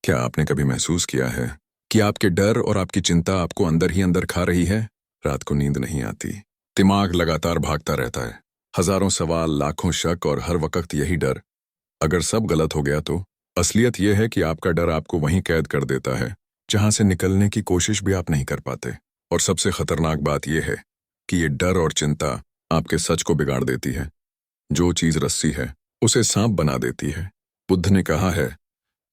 क्या आपने कभी महसूस किया है कि आपके डर और आपकी चिंता आपको अंदर ही अंदर खा रही है? रात को नींद नहीं आती, दिमाग लगातार भागता रहता है, हजारों सवाल, लाखों शक और हर वक्त यही डर। अगर सब गलत हो गया तो असलियत यह है कि आपका डर आपको वहीं कैद कर देता है जहां से निकलने की कोशिश भी आप नहीं कर पाते। और सबसे खतरनाक बात यह है कि ये डर और चिंता आपके सच को बिगाड़ देती है। जो चीज रस्सी है उसे सांप बना देती है। बुद्ध ने कहा है,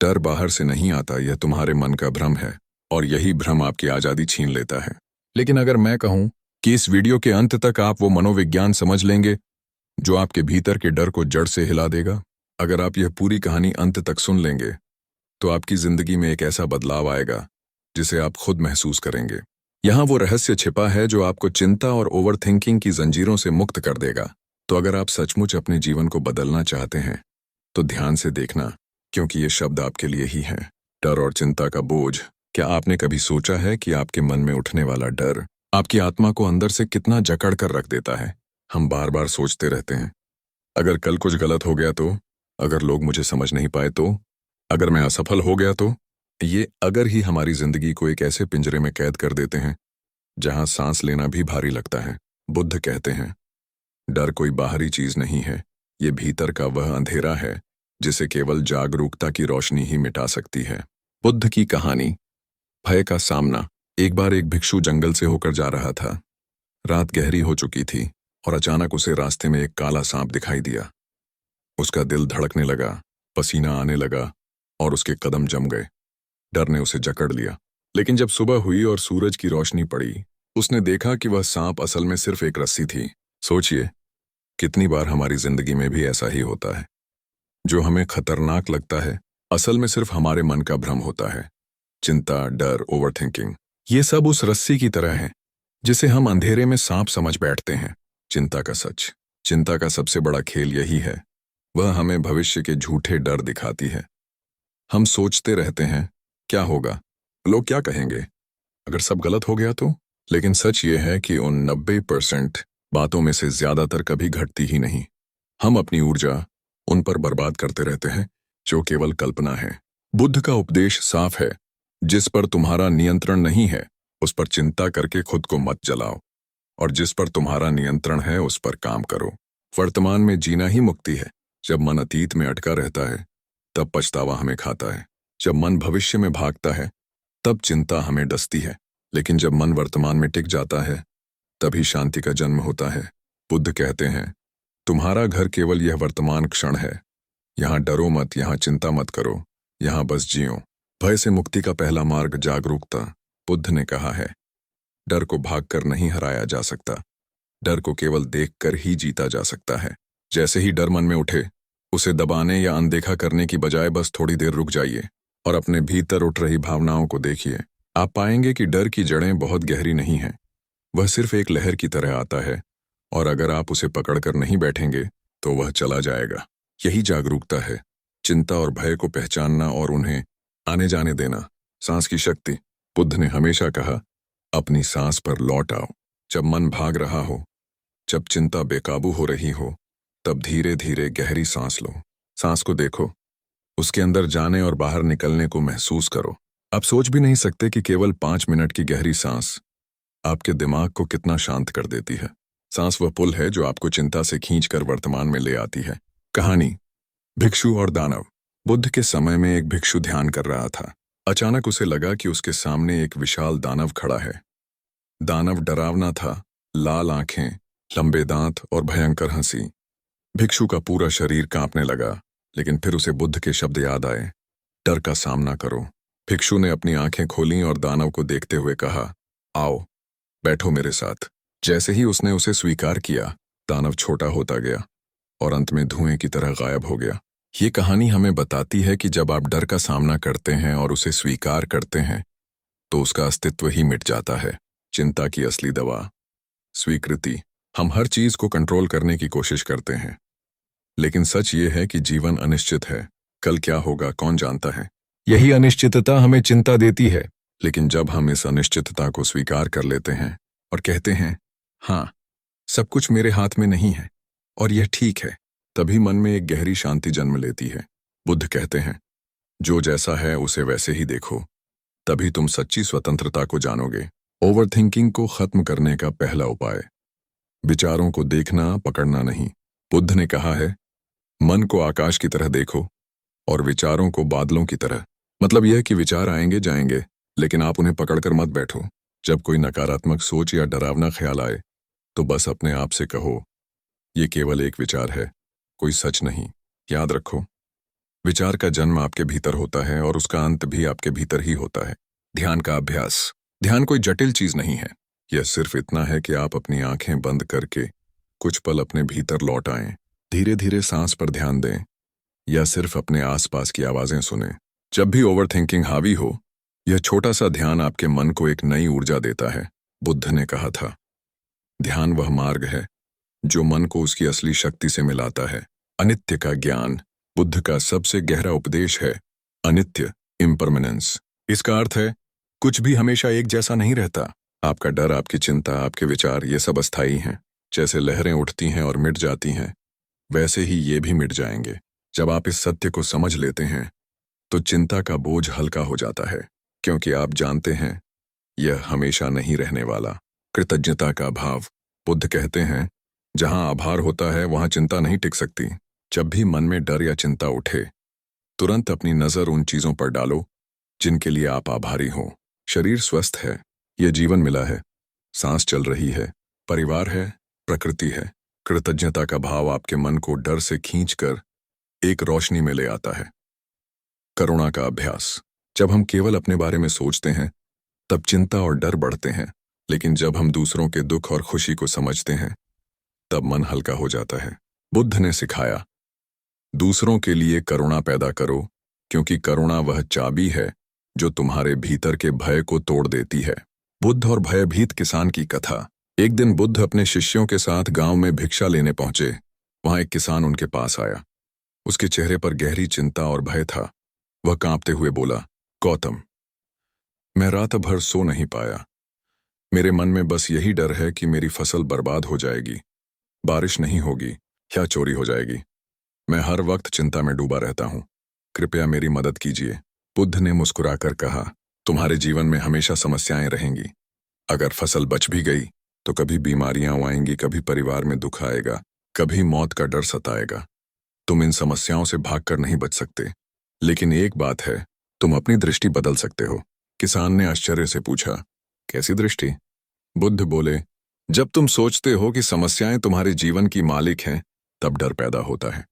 डर बाहर से नहीं आता, यह तुम्हारे मन का भ्रम है और यही भ्रम आपकी आजादी छीन लेता है। लेकिन अगर मैं कहूं कि इस वीडियो के अंत तक आप वो मनोविज्ञान समझ लेंगे जो आपके भीतर के डर को जड़ से हिला देगा, अगर आप यह पूरी कहानी अंत तक सुन लेंगे तो आपकी जिंदगी में एक ऐसा बदलाव आएगा जिसे आप खुद महसूस करेंगे। यहाँ वो रहस्य छिपा है जो आपको चिंता और ओवरथिंकिंग की जंजीरों से मुक्त कर देगा। तो अगर आप सचमुच अपने जीवन को बदलना चाहते हैं तो ध्यान से देखना, क्योंकि ये शब्द आपके लिए ही हैं। डर और चिंता का बोझ। क्या आपने कभी सोचा है कि आपके मन में उठने वाला डर आपकी आत्मा को अंदर से कितना जकड़ कर रख देता है? हम बार बार सोचते रहते हैं, अगर कल कुछ गलत हो गया तो, अगर लोग मुझे समझ नहीं पाए तो, अगर मैं असफल हो गया तो। ये अगर ही हमारी जिंदगी को एक ऐसे पिंजरे में कैद कर देते हैं जहां सांस लेना भी भारी लगता है। बुद्ध कहते हैं, डर कोई बाहरी चीज नहीं है, ये भीतर का वह अंधेरा है जिसे केवल जागरूकता की रोशनी ही मिटा सकती है। बुद्ध की कहानी। भय का सामना। एक बार एक भिक्षु जंगल से होकर जा रहा था। रात गहरी हो चुकी थी और अचानक उसे रास्ते में एक काला सांप दिखाई दिया। उसका दिल धड़कने लगा, पसीना आने लगा और उसके कदम जम गए। डर ने उसे जकड़ लिया। लेकिन जब सुबह हुई और सूरज की रोशनी पड़ी, उसने देखा कि वह सांप असल में सिर्फ एक रस्सी थी। सोचिए, कितनी बार हमारी जिंदगी में भी ऐसा ही होता है। जो हमें खतरनाक लगता है असल में सिर्फ हमारे मन का भ्रम होता है। चिंता, डर, ओवरथिंकिंग, ये सब उस रस्सी की तरह है जिसे हम अंधेरे में सांप समझ बैठते हैं। चिंता का सच। चिंता का सबसे बड़ा खेल यही है, वह हमें भविष्य के झूठे डर दिखाती है। हम सोचते रहते हैं, क्या होगा, लोग क्या कहेंगे, अगर सब गलत हो गया तो। लेकिन सच ये है कि उन 90% बातों में से ज्यादातर कभी घटती ही नहीं। हम अपनी ऊर्जा उन पर बर्बाद करते रहते हैं जो केवल कल्पना है। बुद्ध का उपदेश साफ है, जिस पर तुम्हारा नियंत्रण नहीं है उस पर चिंता करके खुद को मत जलाओ, और जिस पर तुम्हारा नियंत्रण है उस पर काम करो। वर्तमान में जीना ही मुक्ति है। जब मन अतीत में अटका रहता है तब पछतावा हमें खाता है। जब मन भविष्य में भागता है तब चिंता हमें डसती है। लेकिन जब मन वर्तमान में टिक जाता है तभी शांति का जन्म होता है। बुद्ध कहते हैं, तुम्हारा घर केवल यह वर्तमान क्षण है। यहाँ डरो मत, यहाँ चिंता मत करो, यहाँ बस जियो। भय से मुक्ति का पहला मार्ग जागरूकता। बुद्ध ने कहा है, डर को भागकर नहीं हराया जा सकता, डर को केवल देखकर ही जीता जा सकता है। जैसे ही डर मन में उठे, उसे दबाने या अनदेखा करने की बजाय बस थोड़ी देर रुक जाइए और अपने भीतर उठ रही भावनाओं को देखिए। आप पाएंगे कि डर की जड़ें बहुत गहरी नहीं हैं। वह सिर्फ एक लहर की तरह आता है और अगर आप उसे पकड़कर नहीं बैठेंगे तो वह चला जाएगा। यही जागरूकता है, चिंता और भय को पहचानना और उन्हें आने जाने देना। सांस की शक्ति। बुद्ध ने हमेशा कहा, अपनी सांस पर लौट आओ। जब मन भाग रहा हो, जब चिंता बेकाबू हो रही हो, तब धीरे धीरे गहरी सांस लो। सांस को देखो, उसके अंदर जाने और बाहर निकलने को महसूस करो। आप सोच भी नहीं सकते कि केवल 5 मिनट की गहरी सांस आपके दिमाग को कितना शांत कर देती है। सांस वह पुल है जो आपको चिंता से खींचकर वर्तमान में ले आती है। कहानी। भिक्षु और दानव। बुद्ध के समय में एक भिक्षु ध्यान कर रहा था। अचानक उसे लगा कि उसके सामने एक विशाल दानव खड़ा है। दानव डरावना था, लाल आंखें, लंबे दांत और भयंकर हंसी। भिक्षु का पूरा शरीर कांपने लगा, लेकिन फिर उसे बुद्ध के शब्द याद आए, डर का सामना करो। भिक्षु ने अपनी आंखें खोलीं और दानव को देखते हुए कहा, आओ, बैठो मेरे साथ। जैसे ही उसने उसे स्वीकार किया, दानव छोटा होता गया और अंत में धुएं की तरह गायब हो गया। ये कहानी हमें बताती है कि जब आप डर का सामना करते हैं और उसे स्वीकार करते हैं तो उसका अस्तित्व ही मिट जाता है। चिंता की असली दवा। स्वीकृति। हम हर चीज को कंट्रोल करने की कोशिश करते हैं, लेकिन सच ये है कि जीवन अनिश्चित है। कल क्या होगा कौन जानता है। यही अनिश्चितता हमें चिंता देती है। लेकिन जब हम इस अनिश्चितता को स्वीकार कर लेते हैं और कहते हैं, हाँ, सब कुछ मेरे हाथ में नहीं है और यह ठीक है, तभी मन में एक गहरी शांति जन्म लेती है। बुद्ध कहते हैं, जो जैसा है उसे वैसे ही देखो, तभी तुम सच्ची स्वतंत्रता को जानोगे। ओवरथिंकिंग को खत्म करने का पहला उपाय, विचारों को देखना, पकड़ना नहीं। बुद्ध ने कहा है, मन को आकाश की तरह देखो और विचारों को बादलों की तरह। मतलब यह कि विचार आएंगे जाएंगे, लेकिन आप उन्हें पकड़कर मत बैठो। जब कोई नकारात्मक सोच या डरावना ख्याल आए तो बस अपने आप से कहो, ये केवल एक विचार है, कोई सच नहीं। याद रखो, विचार का जन्म आपके भीतर होता है और उसका अंत भी आपके भीतर ही होता है। ध्यान का अभ्यास। ध्यान कोई जटिल चीज नहीं है, यह सिर्फ इतना है कि आप अपनी आंखें बंद करके कुछ पल अपने भीतर लौट आएं। धीरे धीरे सांस पर ध्यान दें या सिर्फ अपने आसपास की आवाजें सुनें। जब भी ओवरथिंकिंग हावी हो, यह छोटा सा ध्यान आपके मन को एक नई ऊर्जा देता है। बुद्ध ने कहा था, ध्यान वह मार्ग है जो मन को उसकी असली शक्ति से मिलाता है। अनित्य का ज्ञान बुद्ध का सबसे गहरा उपदेश है। अनित्य, इम्परमानेंस। इसका अर्थ है कुछ भी हमेशा एक जैसा नहीं रहता। आपका डर, आपकी चिंता, आपके विचार, ये सब अस्थायी हैं। जैसे लहरें उठती हैं और मिट जाती हैं, वैसे ही ये भी मिट जाएंगे। जब आप इस सत्य को समझ लेते हैं तो चिंता का बोझ हल्का हो जाता है, क्योंकि आप जानते हैं यह हमेशा नहीं रहने वाला। कृतज्ञता का भाव। बुद्ध कहते हैं, जहां आभार होता है वहां चिंता नहीं टिक सकती। जब भी मन में डर या चिंता उठे, तुरंत अपनी नजर उन चीजों पर डालो जिनके लिए आप आभारी हो। शरीर स्वस्थ है, यह जीवन मिला है, सांस चल रही है, परिवार है, प्रकृति है। कृतज्ञता का भाव आपके मन को डर से खींचकर एक रोशनी में ले आता है। करुणा का अभ्यास। जब हम केवल अपने बारे में सोचते हैं तब चिंता और डर बढ़ते हैं, लेकिन जब हम दूसरों के दुख और खुशी को समझते हैं तब मन हल्का हो जाता है। बुद्ध ने सिखाया, दूसरों के लिए करुणा पैदा करो, क्योंकि करुणा वह चाबी है जो तुम्हारे भीतर के भय को तोड़ देती है। बुद्ध और भयभीत किसान की कथा। एक दिन बुद्ध अपने शिष्यों के साथ गांव में भिक्षा लेने पहुंचे। वहां एक किसान उनके पास आया। उसके चेहरे पर गहरी चिंता और भय था। वह कांपते हुए बोला, गौतम, मैं रात भर सो नहीं पाया। मेरे मन में बस यही डर है कि मेरी फसल बर्बाद हो जाएगी, बारिश नहीं होगी या चोरी हो जाएगी। मैं हर वक्त चिंता में डूबा रहता हूं। कृपया मेरी मदद कीजिए। बुद्ध ने मुस्कुराकर कहा, तुम्हारे जीवन में हमेशा समस्याएं रहेंगी। अगर फसल बच भी गई तो कभी बीमारियां आएंगी, कभी परिवार में दुख आएगा, कभी मौत का डर सताएगा। तुम इन समस्याओं से भागकर नहीं बच सकते, लेकिन एक बात है, तुम अपनी दृष्टि बदल सकते हो। किसान ने आश्चर्य से पूछा, कैसी दृष्टि? बुद्ध बोले, जब तुम सोचते हो कि समस्याएं तुम्हारे जीवन की मालिक हैं, तब डर पैदा होता है।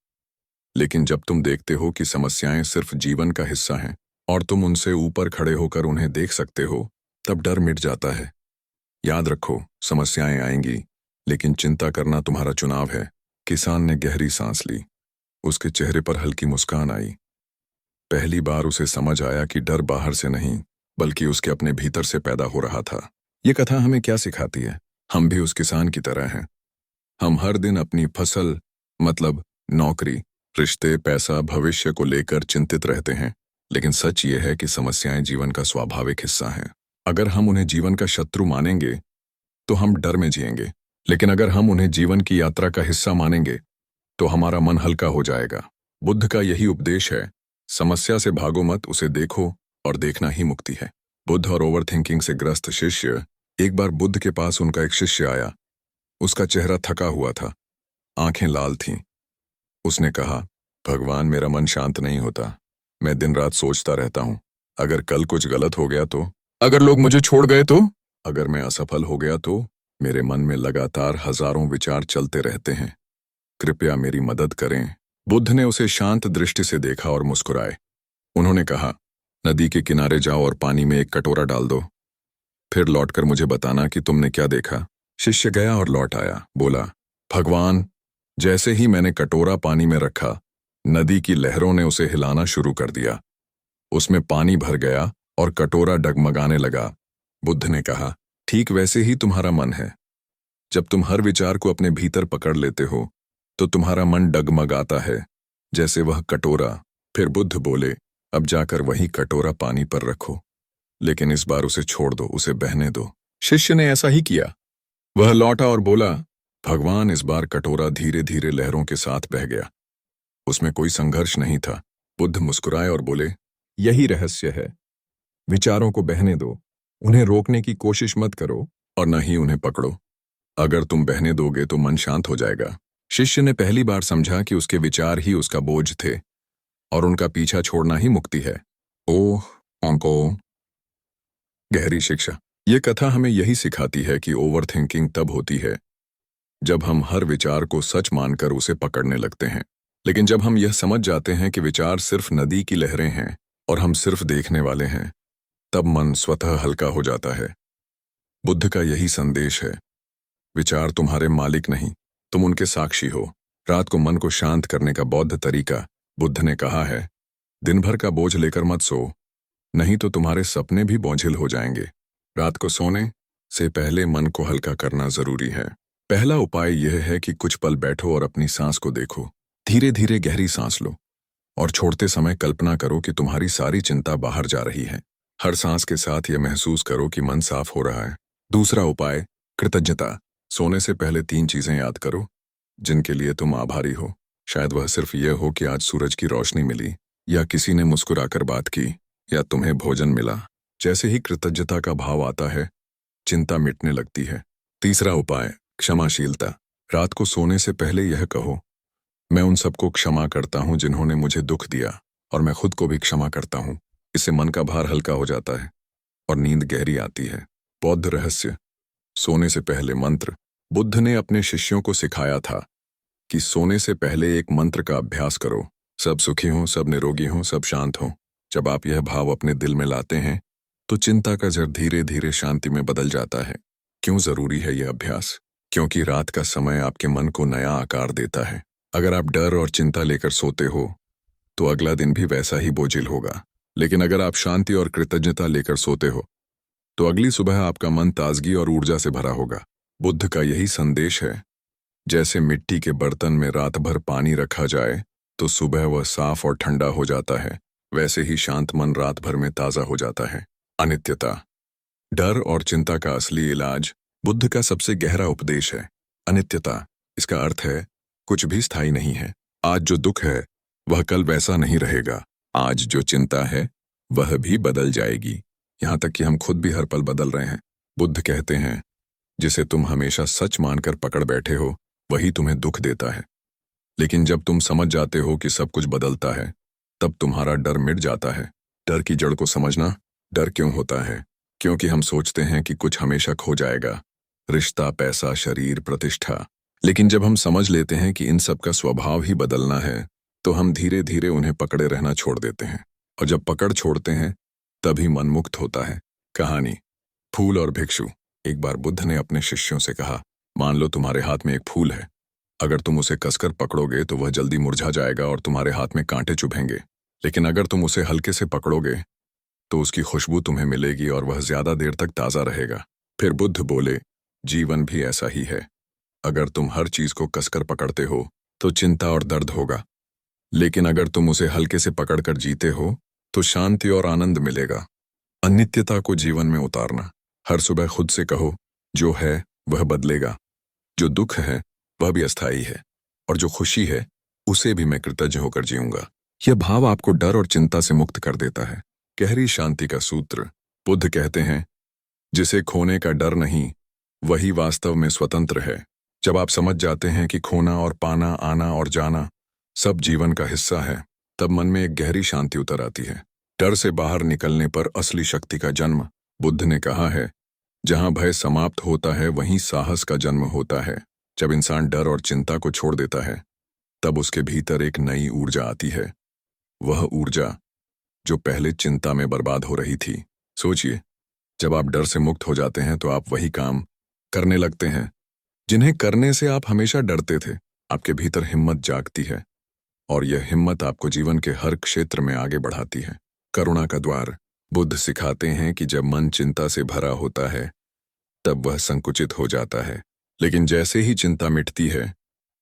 लेकिन जब तुम देखते हो कि समस्याएं सिर्फ जीवन का हिस्सा हैं और तुम उनसे ऊपर खड़े होकर उन्हें देख सकते हो, तब डर मिट जाता है। याद रखो, समस्याएं आएंगी, लेकिन चिंता करना तुम्हारा चुनाव है। किसान ने गहरी सांस ली। उसके चेहरे पर हल्की मुस्कान आई। पहली बार उसे समझ आया कि डर बाहर से नहीं, बल्कि उसके अपने भीतर से पैदा हो रहा था। ये कथा हमें क्या सिखाती है? हम भी उस किसान की तरह हैं। हम हर दिन अपनी फसल, मतलब नौकरी, रिश्ते, पैसा, भविष्य को लेकर चिंतित रहते हैं। लेकिन सच ये है कि समस्याएं जीवन का स्वाभाविक हिस्सा हैं। अगर हम उन्हें जीवन का शत्रु मानेंगे तो हम डर में जिएंगे, लेकिन अगर हम उन्हें जीवन की यात्रा का हिस्सा मानेंगे तो हमारा मन हल्का हो जाएगा। बुद्ध का यही उपदेश है, समस्या से भागो मत, उसे देखो और देखना ही मुक्ति है। बुद्ध और ओवरथिंकिंग से ग्रस्त शिष्य। एक बार बुद्ध के पास उनका एक शिष्य आया। उसका चेहरा थका हुआ था, आंखें लाल थीं। उसने कहा, भगवान, मेरा मन शांत नहीं होता। मैं दिन रात सोचता रहता हूं, अगर कल कुछ गलत हो गया तो, अगर लोग मुझे छोड़ गए तो, अगर मैं असफल हो गया तो। मेरे मन में लगातार हजारों विचार चलते रहते हैं। कृपया मेरी मदद करें। बुद्ध ने उसे शांत दृष्टि से देखा और मुस्कुराए। उन्होंने कहा, नदी के किनारे जाओ और पानी में एक कटोरा डाल दो, फिर लौटकर मुझे बताना कि तुमने क्या देखा। शिष्य गया और लौट आया, बोला, भगवान, जैसे ही मैंने कटोरा पानी में रखा, नदी की लहरों ने उसे हिलाना शुरू कर दिया। उसमें पानी भर गया और कटोरा डगमगाने लगा। बुद्ध ने कहा, ठीक वैसे ही तुम्हारा मन है। जब तुम हर विचार को अपने भीतर पकड़ लेते हो तो तुम्हारा मन डगमगाता है, जैसे वह कटोरा। फिर बुद्ध बोले, अब जाकर वही कटोरा पानी पर रखो, लेकिन इस बार उसे छोड़ दो, उसे बहने दो। शिष्य ने ऐसा ही किया। वह लौटा और बोला, भगवान, इस बार कटोरा धीरे धीरे लहरों के साथ बह गया। उसमें कोई संघर्ष नहीं था। बुद्ध मुस्कुराए और बोले, यही रहस्य है। विचारों को बहने दो, उन्हें रोकने की कोशिश मत करो और न ही उन्हें पकड़ो। अगर तुम बहने दोगे तो मन शांत हो जाएगा। शिष्य ने पहली बार समझा कि उसके विचार ही उसका बोझ थे और उनका पीछा छोड़ना ही मुक्ति है। ओह ओंको, गहरी शिक्षा। ये कथा हमें यही सिखाती है कि ओवर थिंकिंग तब होती है जब हम हर विचार को सच मानकर उसे पकड़ने लगते हैं। लेकिन जब हम यह समझ जाते हैं कि विचार सिर्फ नदी की लहरें हैं और हम सिर्फ देखने वाले हैं, तब मन स्वतः हल्का हो जाता है। बुद्ध का यही संदेश है। विचार तुम्हारे मालिक नहीं, तुम उनके साक्षी हो। रात को मन को शांत करने का बौद्ध तरीका। बुद्ध ने कहा है, दिन भर का बोझ लेकर मत सो, नहीं तो तुम्हारे सपने भी बोझिल हो जाएंगे। रात को सोने से पहले मन को हल्का करना जरूरी है। पहला उपाय यह है कि कुछ पल बैठो और अपनी सांस को देखो। धीरे धीरे गहरी सांस लो और छोड़ते समय कल्पना करो कि तुम्हारी सारी चिंता बाहर जा रही है। हर सांस के साथ यह महसूस करो कि मन साफ हो रहा है। दूसरा उपाय, कृतज्ञता। सोने से पहले 3 चीजें याद करो जिनके लिए तुम आभारी हो। शायद वह सिर्फ यह हो कि आज सूरज की रोशनी मिली, या किसी ने मुस्कुराकर बात की, या तुम्हें भोजन मिला। जैसे ही कृतज्ञता का भाव आता है, चिंता मिटने लगती है। तीसरा उपाय, क्षमाशीलता। रात को सोने से पहले यह कहो, मैं उन सबको क्षमा करता हूं जिन्होंने मुझे दुख दिया, और मैं खुद को भी क्षमा करता हूं। इससे मन का भार हल्का हो जाता है और नींद गहरी आती है। बौद्ध रहस्य। सोने से पहले मंत्र। बुद्ध ने अपने शिष्यों को सिखाया था कि सोने से पहले एक मंत्र का अभ्यास करो। सब सुखी हों, सब निरोगी हों, सब शांत हों। जब आप यह भाव अपने दिल में लाते हैं तो चिंता का जड़ धीरे धीरे शांति में बदल जाता है। क्यों जरूरी है यह अभ्यास? क्योंकि रात का समय आपके मन को नया आकार देता है। अगर आप डर और चिंता लेकर सोते हो तो अगला दिन भी वैसा ही बोझिल होगा। लेकिन अगर आप शांति और कृतज्ञता लेकर सोते हो तो अगली सुबह आपका मन ताजगी और ऊर्जा से भरा होगा। बुद्ध का यही संदेश है। जैसे मिट्टी के बर्तन में रात भर पानी रखा जाए तो सुबह वह साफ और ठंडा हो जाता है, वैसे ही शांत मन रात भर में ताजा हो जाता है। अनित्यता। डर और चिंता का असली इलाज बुद्ध का सबसे गहरा उपदेश है, अनित्यता। इसका अर्थ है कुछ भी स्थायी नहीं है। आज जो दुख है वह कल वैसा नहीं रहेगा। आज जो चिंता है वह भी बदल जाएगी। यहां तक कि हम खुद भी हर पल बदल रहे हैं। बुद्ध कहते हैं, जिसे तुम हमेशा सच मानकर पकड़ बैठे हो वही तुम्हें दुख देता है। लेकिन जब तुम समझ जाते हो कि सब कुछ बदलता है, तब तुम्हारा डर मिट जाता है। डर की जड़ को समझना। डर क्यों होता है? क्योंकि हम सोचते हैं कि कुछ हमेशा खो जाएगा, रिश्ता, पैसा, शरीर, प्रतिष्ठा। लेकिन जब हम समझ लेते हैं कि इन सब का स्वभाव ही बदलना है, तो हम धीरे धीरे उन्हें पकड़े रहना छोड़ देते हैं। और जब पकड़ छोड़ते हैं तभी मन मुक्त होता है। कहानी, फूल और भिक्षु। एक बार बुद्ध ने अपने शिष्यों से कहा, मान लो तुम्हारे हाथ में एक फूल है। अगर तुम उसे कसकर पकड़ोगे तो वह जल्दी मुरझा जाएगा और तुम्हारे हाथ में कांटे चुभेंगे। लेकिन अगर तुम उसे हल्के से पकड़ोगे तो उसकी खुशबू तुम्हें मिलेगी और वह ज्यादा देर तक ताजा रहेगा। फिर बुद्ध बोले, जीवन भी ऐसा ही है। अगर तुम हर चीज को कसकर पकड़ते हो तो चिंता और दर्द होगा, लेकिन अगर तुम उसे हल्के से पकड़कर जीते हो तो शांति और आनंद मिलेगा। अनित्यता को जीवन में उतारना। हर सुबह खुद से कहो, जो है वह बदलेगा, जो दुख है वह भी अस्थायी है, और जो खुशी है उसे भी मैं कृतज्ञ होकर जीऊंगा। यह भाव आपको डर और चिंता से मुक्त कर देता है। गहरी शांति का सूत्र। बुद्ध कहते हैं, जिसे खोने का डर नहीं वही वास्तव में स्वतंत्र है। जब आप समझ जाते हैं कि खोना और पाना, आना और जाना सब जीवन का हिस्सा है, तब मन में एक गहरी शांति उतर आती है। डर से बाहर निकलने पर असली शक्ति का जन्म। बुद्ध ने कहा है, जहां भय समाप्त होता है वहीं साहस का जन्म होता है। जब इंसान डर और चिंता को छोड़ देता है तब उसके भीतर एक नई ऊर्जा आती है, वह ऊर्जा जो पहले चिंता में बर्बाद हो रही थी। सोचिए, जब आप डर से मुक्त हो जाते हैं तो आप वही काम करने लगते हैं जिन्हें करने से आप हमेशा डरते थे। आपके भीतर हिम्मत जागती है और यह हिम्मत आपको जीवन के हर क्षेत्र में आगे बढ़ाती है। करुणा का द्वार। बुद्ध सिखाते हैं कि जब मन चिंता से भरा होता है तब वह संकुचित हो जाता है, लेकिन जैसे ही चिंता मिटती है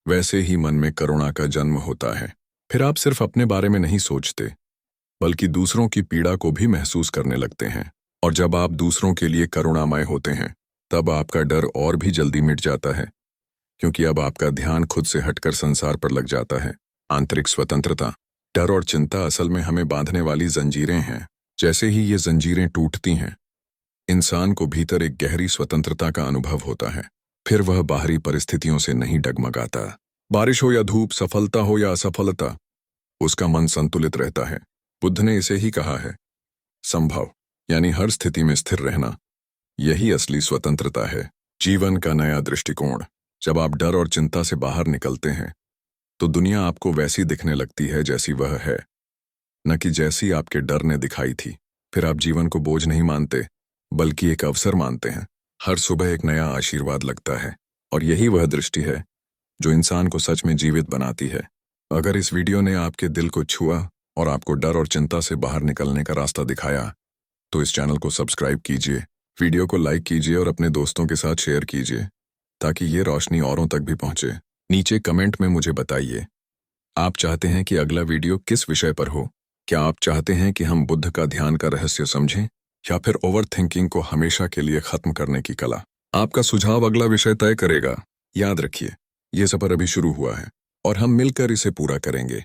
वैसे ही मन में करुणा का जन्म होता है। फिर आप सिर्फ अपने बारे में नहीं सोचते बल्कि दूसरों की पीड़ा को भी महसूस करने लगते हैं। और जब आप दूसरों के लिए करुणामय होते हैं तब आपका डर और भी जल्दी मिट जाता है, क्योंकि अब आपका ध्यान खुद से हटकर संसार पर लग जाता है। आंतरिक स्वतंत्रता। डर और चिंता असल में हमें बांधने वाली जंजीरें हैं। जैसे ही ये जंजीरें टूटती हैं, इंसान को भीतर एक गहरी स्वतंत्रता का अनुभव होता है। फिर वह बाहरी परिस्थितियों से नहीं डगमगाता। बारिश हो या धूप, सफलता हो या असफलता, उसका मन संतुलित रहता है। बुद्ध ने इसे ही कहा है संभव, यानी हर स्थिति में स्थिर रहना। यही असली स्वतंत्रता है, जीवन का नया दृष्टिकोण। जब आप डर और चिंता से बाहर निकलते हैं तो दुनिया आपको वैसी दिखने लगती है जैसी वह है, न कि जैसी आपके डर ने दिखाई थी। फिर आप जीवन को बोझ नहीं मानते, बल्कि एक अवसर मानते हैं। हर सुबह एक नया आशीर्वाद लगता है, और यही वह दृष्टि है जो इंसान को सच में जीवित बनाती है। अगर इस वीडियो ने आपके दिल को छुआ और आपको डर और चिंता से बाहर निकलने का रास्ता दिखाया, तो इस चैनल को सब्सक्राइब कीजिए, वीडियो को लाइक कीजिए और अपने दोस्तों के साथ शेयर कीजिए, ताकि ये रोशनी औरों तक भी पहुंचे। नीचे कमेंट में मुझे बताइए, आप चाहते हैं कि अगला वीडियो किस विषय पर हो? क्या आप चाहते हैं कि हम बुद्ध का ध्यान का रहस्य समझें, या फिर ओवर थिंकिंग को हमेशा के लिए खत्म करने की कला? आपका सुझाव अगला विषय तय करेगा। याद रखिए, ये सफर अभी शुरू हुआ है और हम मिलकर इसे पूरा करेंगे।